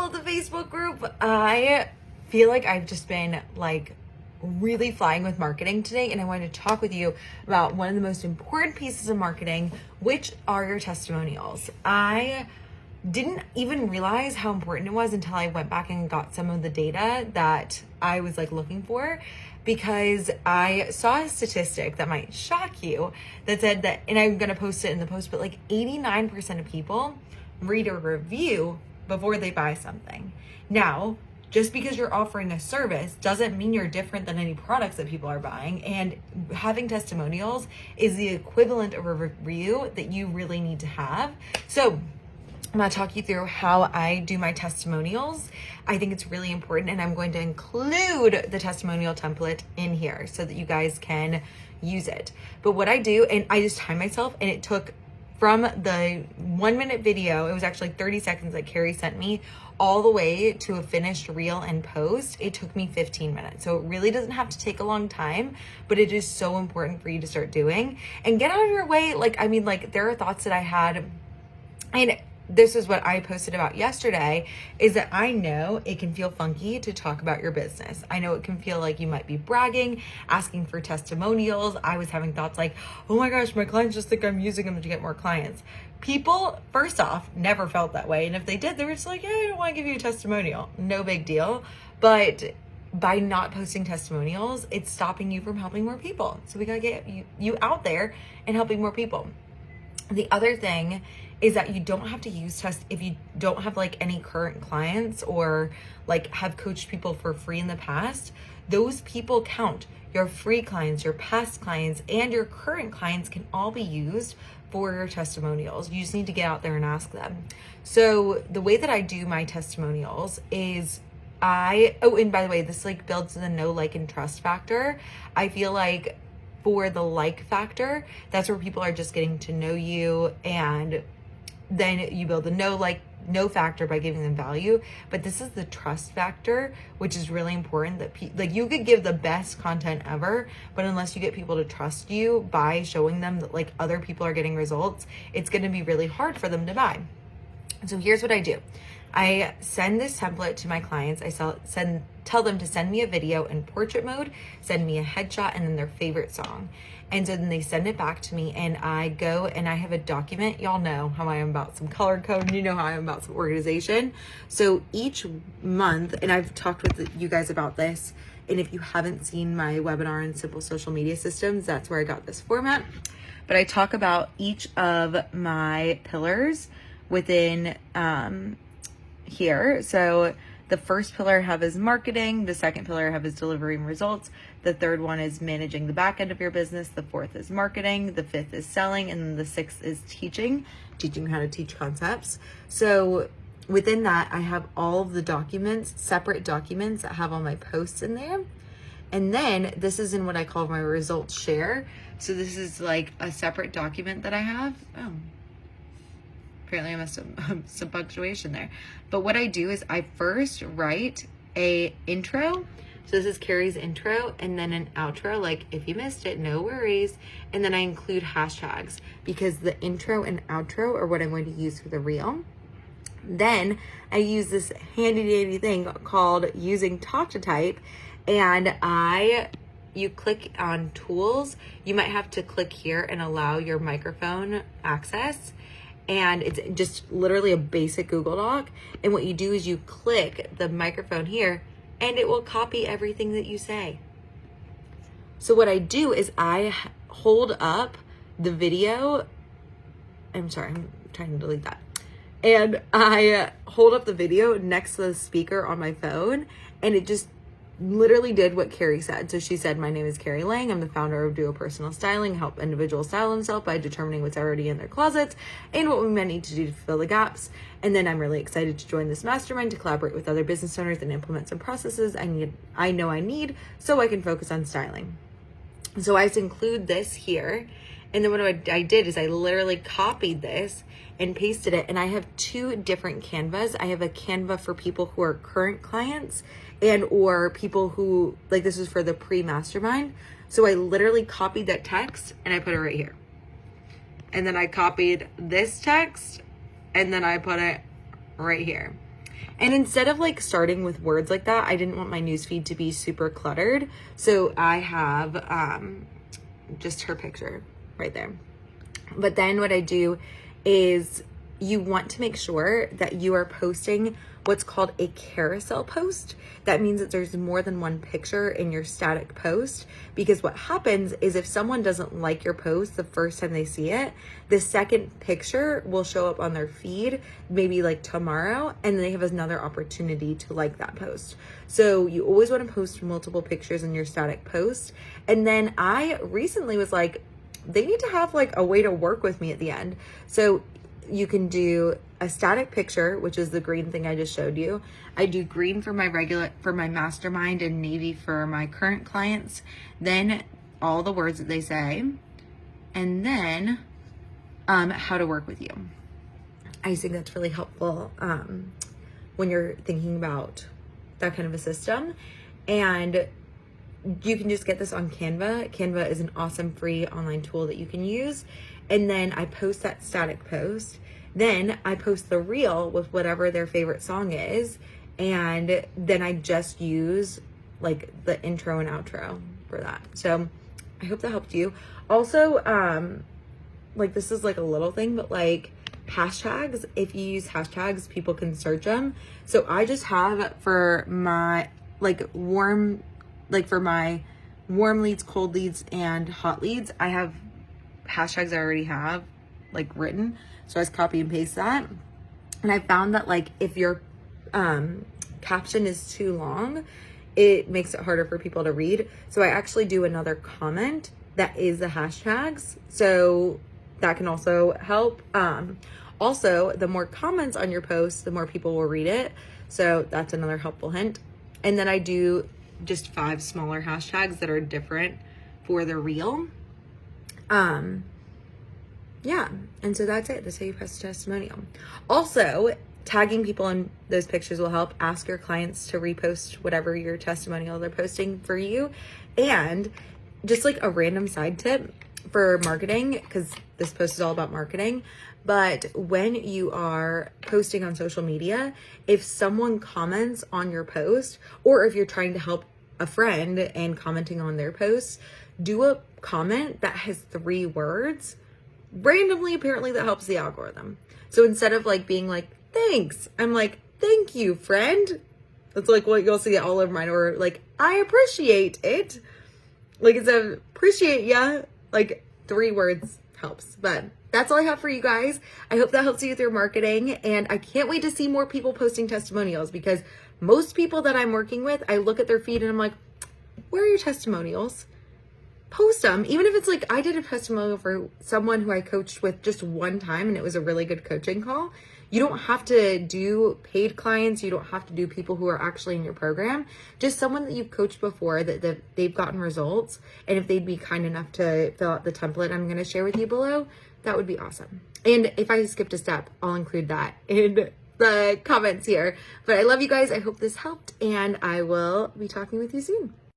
of the Facebook group. I feel like I've just been like really flying with marketing today, and I wanted to talk with you about one of the most important pieces of marketing, which are your testimonials. I didn't even realize how important it was until I went back and got some of the data that I was like looking for, because I saw a statistic that might shock you that said that, and I'm going to post it in the post, but like 89% of people read a review before they buy something. Now, just because you're offering a service doesn't mean you're different than any products that people are buying. And having testimonials is the equivalent of a review that you really need to have. So I'm going to talk you through how I do my testimonials. I think it's really important, and I'm going to include the testimonial template in here so that you guys can use it. But what I do, and I just time myself, and it took from the 1 minute video, it was actually 30 seconds that Carrie sent me, all the way to a finished reel and post, it took me 15 minutes. So it really doesn't have to take a long time, but it is so important for you to start doing and get out of your way. Like, I mean, like there are thoughts that I had, and this is what I posted about yesterday, is that I know it can feel funky to talk about your business. I know it can feel like you might be bragging, asking for testimonials. I was having thoughts like, oh my gosh, my clients just think I'm using them to get more clients. People, first off, never felt that way. And if they did, they were just like, yeah, I don't want to give you a testimonial. No big deal. But by not posting testimonials, it's stopping you from helping more people. So we got to get you out there and helping more people. The other thing is that you don't have to use if you don't have like any current clients or like have coached people for free in the past. Those people count. Your free clients, your past clients, and your current clients can all be used for your testimonials. You just need to get out there and ask them. So the way that I do my testimonials is and by the way, this like builds the know, like, and trust factor. I feel like for the like factor, that's where people are just getting to know you, and then you build the know factor by giving them value. But this is the trust factor, which is really important. That like you could give the best content ever, but unless you get people to trust you by showing them that like other people are getting results, it's going to be really hard for them to buy. So here's what I do. I send this template to my clients. I tell them to send me a video in portrait mode, send me a headshot, and then their favorite song. And so then they send it back to me, and I go and I have a document. Y'all know how I am about some color code, and you know how I am about some organization. So each month, and I've talked with you guys about this, and if you haven't seen my webinar on simple social media systems, that's where I got this format. But I talk about each of my pillars within here. So the first pillar I have is marketing. The second pillar I have is delivering results. The third one is managing the back end of your business. The fourth is marketing. The fifth is selling. And then the sixth is teaching how to teach concepts. So within that, I have all of the documents, separate documents that have all my posts in there. And then this is in what I call my results share. So this is like a separate document that I have. Oh, apparently I must have some punctuation there. But what I do is I first write a intro. So this is Carrie's intro, and then an outro. Like if you missed it, no worries. And then I include hashtags because the intro and outro are what I'm going to use for the reel. Then I use this handy dandy thing called using talk to type, and you click on tools. You might have to click here and allow your microphone access. And it's just literally a basic Google Doc. And what you do is you click the microphone here, and it will copy everything that you say. So what I do is I hold up the video. I'm sorry, I'm trying to delete that. And I hold up the video next to the speaker on my phone, and it just literally did what Carrie said. So she said, my name is Carrie Lang. I'm the founder of Duo Personal Styling, help individuals style themselves by determining what's already in their closets and what we might need to do to fill the gaps. And then I'm really excited to join this mastermind to collaborate with other business owners and implement some processes I know I need so I can focus on styling. So I just include this here. And then what I did is I literally copied this and pasted it. And I have two different canvas. I have a Canva for people who are current clients and or people who, like this is for the pre-mastermind. So I literally copied that text and I put it right here. And then I copied this text and then I put it right here. And instead of like starting with words like that, I didn't want my newsfeed to be super cluttered. So I have just her picture right there. But then what I do is you want to make sure that you are posting what's called a carousel post. That means that there's more than one picture in your static post, because what happens is if someone doesn't like your post the first time they see it, the second picture will show up on their feed maybe like tomorrow, and they have another opportunity to like that post. So you always want to post multiple pictures in your static post. And then I recently was like, they need to have like a way to work with me at the end. So you can do a static picture, which is the green thing I just showed you. I do green for my mastermind and navy for my current clients. Then all the words that they say, and then how to work with you. I just think that's really helpful when you're thinking about that kind of a system. And you can just get this on Canva. Canva is an awesome free online tool that you can use. And then I post that static post. Then I post the reel with whatever their favorite song is. And then I just use like the intro and outro for that. So I hope that helped you. Also, like this is like a little thing, but like hashtags, if you use hashtags, people can search them. So I just have for my warm leads, cold leads, and hot leads, I have hashtags I already have like written. So I just copy and paste that. And I found that like if your caption is too long, it makes it harder for people to read. So I actually do another comment that is the hashtags. So that can also help. Also, the more comments on your post, the more people will read it. So that's another helpful hint. And then I do just 5 smaller hashtags that are different for the reel. Yeah, and so that's it. That's how you post a testimonial. Also, tagging people in those pictures will help. Ask your clients to repost whatever your testimonial they're posting for you. And just like a random side tip for marketing, because this post is all about marketing, but when you are posting on social media, if someone comments on your post, or if you're trying to help a friend and commenting on their post, do a comment that has 3 words randomly. Apparently that helps the algorithm. So instead of like being like, thanks, I'm like, thank you, friend. That's like what you'll see all over mine. Or like, I appreciate it. Like instead of appreciate ya, like 3 words helps. But that's all I have for you guys. I hope that helps you with your marketing. And I can't wait to see more people posting testimonials, because most people that I'm working with, I look at their feed and I'm like, where are your testimonials? Post them. Even if it's like, I did a testimonial for someone who I coached with just one time and it was a really good coaching call. You don't have to do paid clients. You don't have to do people who are actually in your program. Just someone that you've coached before that they've gotten results. And if they'd be kind enough to fill out the template I'm going to share with you below, that would be awesome. And if I skipped a step, I'll include that in the comments here. But I love you guys. I hope this helped, and I will be talking with you soon.